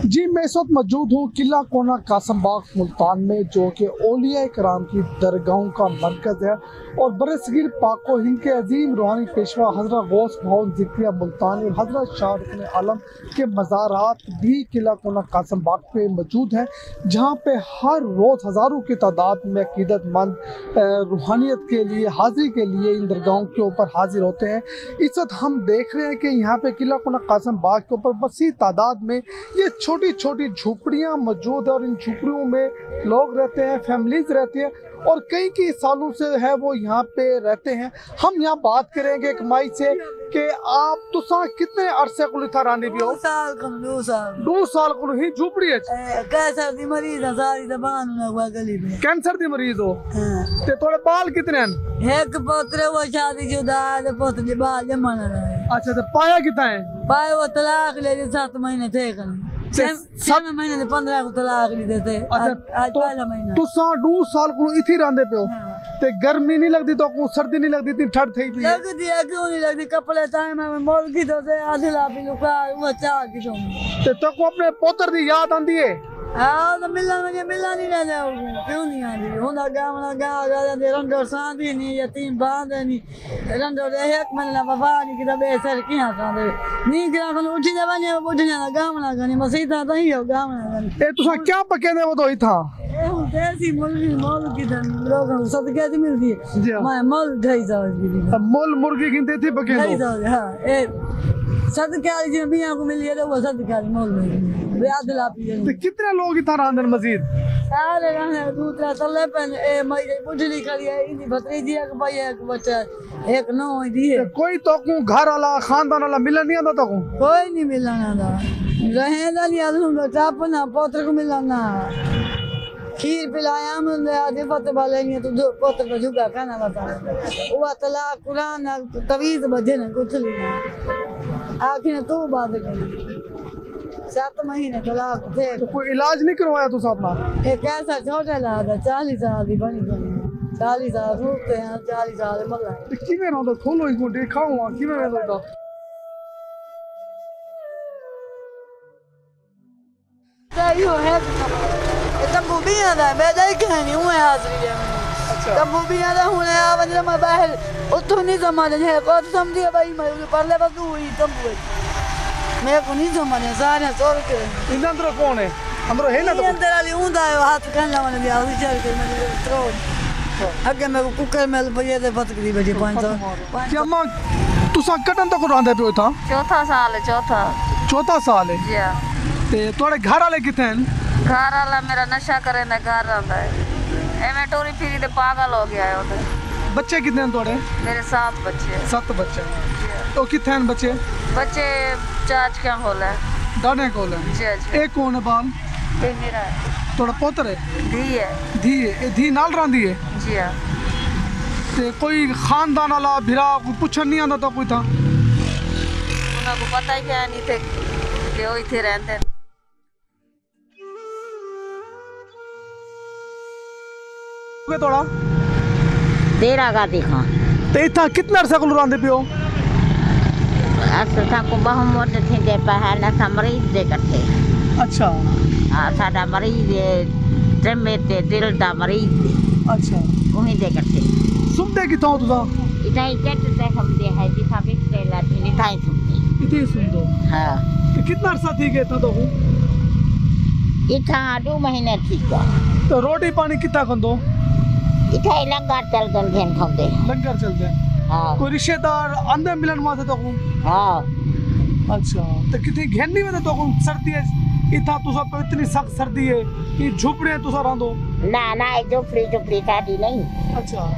जी मैं इस वक्त मौजूद हूँ किला कोना कासम बाग मुल्तान में, जो कि औलिया कराम की दरगाहों का मरकज़ है और बरसगीर पाक व हिंद के अजीम रूहानी पेशवा हज़रत गौस मौद ज़िक्रिया मुल्तानी और हज़रत शाह रुकन आलम के मज़ारात भी किला कोना कासम बाग पे मौजूद हैं, जहाँ पे हर रोज़ हज़ारों की तादाद में अकीदतमंद रूहानियत के लिए हाज़िरी के लिए इन दरगाहों के ऊपर हाजिर होते हैं। इस वक्त हम देख रहे हैं कि यहाँ पे किला कोना कासम बाग के ऊपर वसी तादाद में ये छोटी छोटी झोपड़ियाँ मौजूद है और इन झोपड़ियों में लोग रहते हैं, फैमिलीज रहती हैं और कई सालों से है वो यहाँ पे रहते हैं। हम यहाँ बात करेंगे एक माई से कि आप तुसा कितने अरसे को था रानी भी हो? 2 साल को ही झोपड़ी है। कैंसर दी मरीज है, सारी जबान में हुआ गली में। कैंसर दी मरीज हो ते थोड़े बाल कितने हैं? एक पोतरे वो शादीशुदा है, पोतरे बाल जमन रहे। अच्छा तो पाया कितना है? पाए वो तलाक ले 7 महीने थे कन 7 महीने से 15 को तलाक ली देते। आज पहला महीना तुसा 2 साल को इथी रहंदे पे हो ते गर्मी नहीं लगती तो को सर्दी नहीं लगती इतनी ठंड थई भी लगती है? क्यों नहीं लगती? कपड़े टाइम में मोल की तो से आधला भी लुका वो चाह की तो को अपने पोतर दी याद आंदी है? हाँ तो मिलना नहीं रह जाओ, क्यों नहीं आती? हुंदा गावना गा दे रंडो सांदी नहीं यतीम बांधे नहीं रंडो दे एक महीना बाबा नहीं कि दबे सर किया सांदे नहीं गिरा कन उठी जवाने बुझने ना गावना गनी मसीता तो ही हो गावना गनी। ए तुसा क्या पके दे वो तो ही था ए हूं देसी मुर्गी मोल की धन लोग सदके दी मिलती है। मैं मोल ढाई जाओ की मोल मुर्गी गिनते थी पके ढाई जाओ। हां ए सदके वाली जो मियां को मिली है वो सदके वाली मोल में ब्याज ला पिए। तो कितने लोग इधर अंदर मस्जिद? सारे रहने दूसरा तले पे ए मई बुझली करी है इनी भतीजी एक भाई एक बच्चा एक नो दी है। कोई तो को घर वाला खानदान वाला मिलन नहीं आता तो कोई नहीं मिलना था रहे नहीं आलू चाप ना पोत्र को मिलना खीर पिलाया मुझे आज पत वाले नहीं तो जो पोत्र को जुगा खाना बता वो तलाक कुरान तवीज बजे ना कुछ नहीं आखिर तू बात कर 7 महीने तलाक थे। तो कोई इलाज नहीं करवाया तो अपना? एक ऐसा छोटा लादा 40 साल की बनी 40 साल रुकते हैं 40 साल मल्ला कि में रहो खोलो इसको दिखाऊं कि में रहो यो है तब भी आता है मैं देख नहीं हूं हाजिरी है। अच्छा तब भी आता हूं ना बंदे मैं बाहर उतो नहीं समझ है को समझिए भाई मैं पहले बस हुई तब हुई मैं को नहीं समझ सारे तोड़ के इन अंदर कौन है? अंदर है ना तो अंदर वाली हुंदा है हाथ करना मैंने दिया विचार के मैंने तो अगे मैं कुकर में भैया दे फटकरी बजे 500 क्या मां तुसा कटन तक रहंदे पे था? चौथा साल है चौथा साल है जी हां। ते तोड़े घर वाले किथे हैं? घर वाला मेरा नशा करे ना घर रहता है मैं टोरी फिरी दे पागल हो गया है उधर। बच्चे कितने हैं तोड़े? मेरे 7 बच्चे। 7 बच्चे तो किथे हैं बच्चे? बच्चे चाच क्या होला है दाने कोल है जी। एक कौन है बाल? ये मेरा है तोड़ा पोतर है धी है। धी है ए धी नाल रांदी है जी हां। ते कोई खानदान वाला भिरा कोई पूछन नहीं आंदा तो कोई था? उनको पता ही क्या नहीं थे कि वो इथे रहते तोड़ा तेरा गाती खां ते इथा कितने अरसा को रांदे पियो? अस था को बहुमत थे दे पहला समरीज दे करते। अच्छा साडा मरीज ट्रमे ते दिल दा मरीज। अच्छा वही दे करते सुनते कि तो तुसा इताई चट ते हम दे है दिखा बिस्ते ला थी इताई सुनते इते सुनदो। हां तो कितना अरसा थी गए था तो इथा 2 महीने ठीक है। तो रोटी पानी कितना खंदो? इथा लंगर चल गन घेन खाते लंगर चलते हैं। हां कोई रिश्तेदार अंदर मिलन माथे तो हां। अच्छा तो कितनी घेनी में तो सर्दी है इथा तुसा पे इतनी सख्त सर्दी है ये झोपड़े तुसा रांदो? ना झोपड़ी साडी नहीं। अच्छा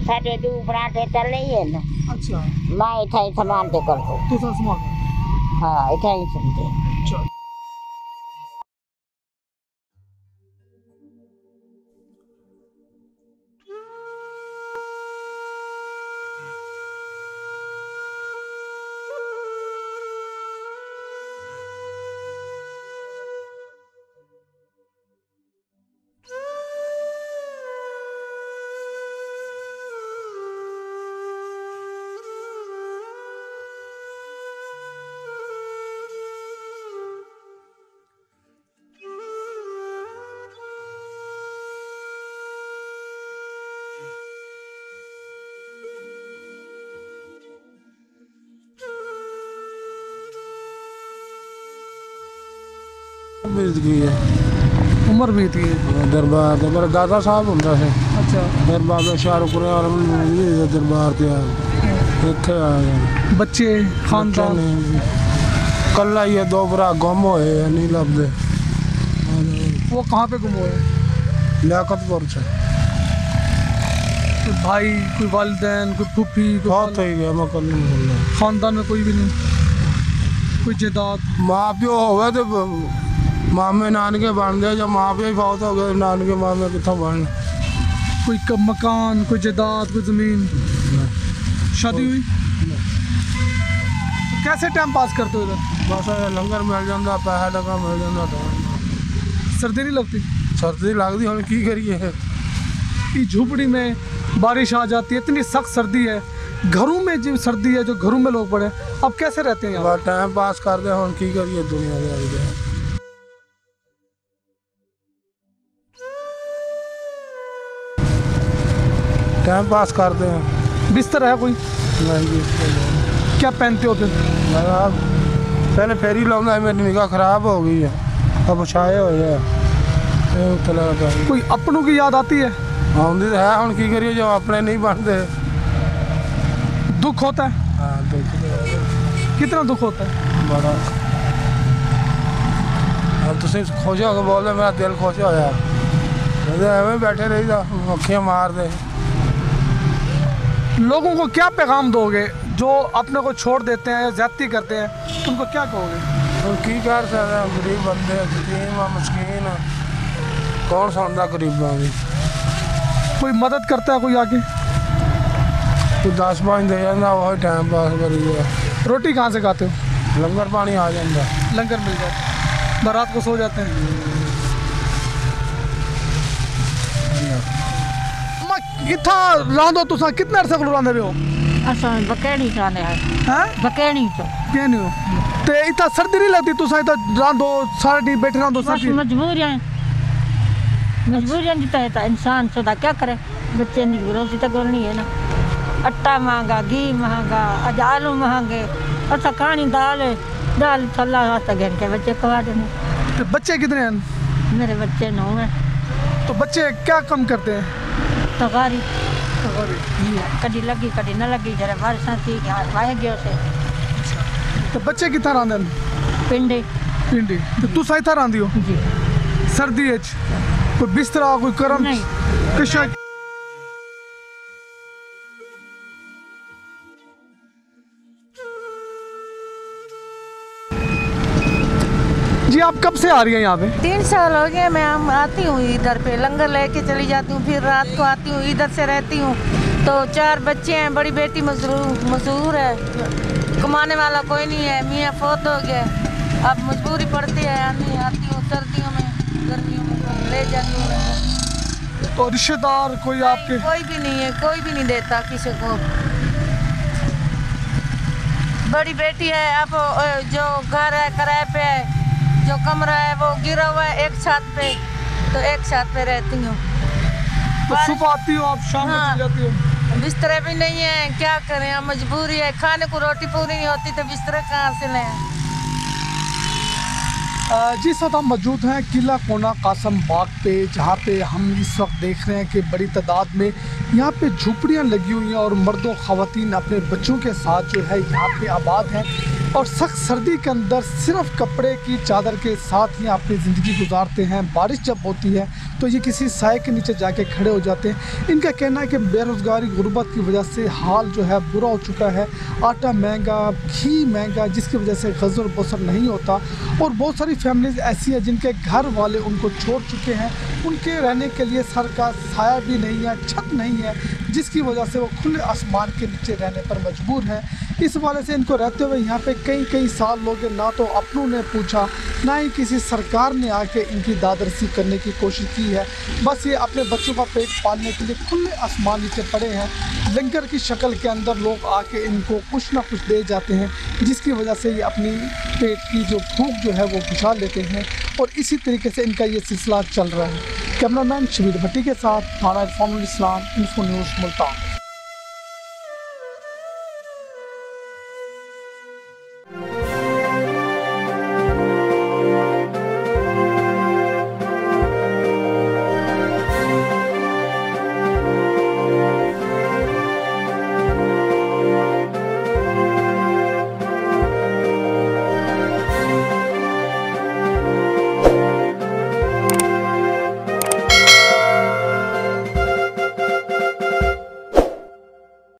साडे 2 पराठे चल रही है ना। अच्छा मैं इथा सामान ते कर दो तुसा सामान हां इथा ही सुनते। अच्छा बीत गई है, उम्र बीत गई है। दरबार तो मेरा दादा साहब होंगे से, अच्छा, फिर बाबा शाहरुख दरबार से इतने आ गए। बच्चे खानदान कल ही है, 2 भरा गुम होए नहीं लभदे। वो कहाँ पे गुम हुए? लियाकतपुर से। कोई भाई, कोई वालिदैन, कोई फूफी, कोई बहुत ही गया, मैं कल नहीं बोल रहा। खानदान में कोई भी नहीं, कोई जायदाद? माँ प्यो हो गए तो मामे नानके बन गए, जब माँ प्यो ही बहुत हो गए नानके मामे कितों बन। कोई मकान, कोई जायदाद, कोई ज़मीन? शादी हुई? तो कैसे टाइम पास करते हो इधर? बस लंगर मिल जाता, पैसा टका मिल जाता। तो सर्दी नहीं लगती? सर्दी लगती, हम की करिए। इस झोपड़ी में बारिश आ जाती है, इतनी सख्त सर्दी है, घरों में जो सर्दी है, जो घरों में लोग पड़े, अब कैसे रहते हैं यहाँ? टाइम पास करते हम की करिए दुनिया के। टाइम पास करते हैं। बिस्तर है कोई? नहीं जी, क्या पहनते हो फिर? पहले फेरी लाऊंगा, मेरी निगाह खराब हो गई है, अब छाए हुए है। कोई अपनों की याद आती है? आँदी तो है, हम की करिए जो अपने नहीं बनते। दुख होता है? हाँ, दुख कितना दुख होता है? बड़ा। अब तुम खुश हो के बोल, मेरा दिल खुश होया, एवं बैठे रही अखियाँ मार दे। लोगों को क्या पैगाम दोगे जो अपने को छोड़ देते हैं या ज्यादती करते हैं, उनको क्या कहोगे? हम की कर सकते हैं, गरीब बंदे, यतीम मस्कीन, कौन सुनता गरीबों की? कोई मदद करता है कोई आके? कोई 10-5 दे जाता, वही टाइम पास करिए। रोटी कहाँ से खाते हो? लंगर पानी आ जाता, लंगर मिल जाता है, बारात को सो जाते हैं। इतना रांधो तुसा कितने अरसे को रांधे हो? असां बकेड़ी चाने हैं, हैं? बकेड़ी तो क्या नहीं हो? ते इतना सर्दी नहीं लगती तुसा इतना रांधो सारा दिन बैठे रांधो? बस मजबूरियां की तहत इंसान सदा क्या करे, बच्चे की रोटी तो करनी है ना। आटा महंगा, घी महंगा, अज आलू महंगे, अच्छा खानी दाल थल्ला वास्ते घेन के बच्चे खवा देने। तो बच्चे कितने हैं? मेरे बच्चे 9 हैं। तो बच्चे क्या कम करते हैं? तगारी कभी लगी कभी न लगी, जरा बारिश थी आए गए से। तो बच्चे कितना रांधे? पिंडी पिंडी। तो तू सही था रांधी हो जी। सर्दी है कोई बिस्तरा, कोई करम नहीं। किशा? जी आप कब से आ रही हैं यहाँ पे? 3 साल हो गए। मैं आती हूँ इधर पे, लंगर लेके चली जाती हूँ, फिर रात को आती हूँ, इधर से रहती हूँ। तो 4 बच्चे हैं, बड़ी बेटी मजदूर है, कमाने वाला कोई नहीं है, मियाँ फौत हो गए। अब मजबूरी पड़ती है, आती हूँ सर्दियों में, गर्मियों में ले जाती हूँ। तो रिश्तेदार कोई आपके? कोई भी नहीं है, कोई भी नहीं देता किसी को। बड़ी बेटी है, अब जो घर है किराए पे है, जो कमरा है वो गिरा हुआ है एक छत पे, तो एक छत पे रहती हूँ। तो सुबह आती हो आप, शाम को चली जाती हो? बिस्तरे भी नहीं है, क्या करें, अब मजबूरी है, खाने को रोटी पूरी नहीं होती तो बिस्तरे कहाँ से लें। जिस वक्त हम मौजूद हैं किला कोना कासम बाग पे, जहाँ पे हम इस वक्त देख रहे हैं कि बड़ी तादाद में यहाँ पे झुपड़ियाँ लगी हुई हैं और मर्द और ख़वातीन अपने बच्चों के साथ जो है यहाँ पे आबाद हैं और सख्त सर्दी के अंदर सिर्फ कपड़े की चादर के साथ ही अपनी ज़िंदगी गुजारते हैं। बारिश जब होती है तो ये किसी साए के नीचे जाके खड़े हो जाते हैं। इनका कहना है कि बेरोज़गारी गुर्बत की वजह से हाल जो है बुरा हो चुका है, आटा महंगा, घी महंगा, जिसकी वजह से गुज़र बसर नहीं होता और बहुत सारी फैमिलीज़ ऐसी हैं जिनके घर वाले उनको छोड़ चुके हैं, उनके रहने के लिए सर का साया भी नहीं है, छत नहीं है, जिसकी वजह से वो खुले आसमान के नीचे रहने पर मजबूर हैं। इस वाले से इनको रहते हुए यहाँ पे कई साल लोग ना तो अपनों ने पूछा, ना ही किसी सरकार ने आके इनकी दादरसी करने की कोशिश की है। बस ये अपने बच्चों का पेट पालने के लिए खुले आसमान नीचे पड़े हैं। लंगर की शक्ल के अंदर लोग आके इनको कुछ ना कुछ दे जाते हैं, जिसकी वजह से ये अपनी पेट की जो भूख जो है वो बुझा लेते हैं और इसी तरीके से इनका ये सिलसिला चल रहा है। कैमरामैन शबीर भट्टी के साथ थाना इरफानुल इस्लाम, इन्फो न्यूज़ मुल्तान।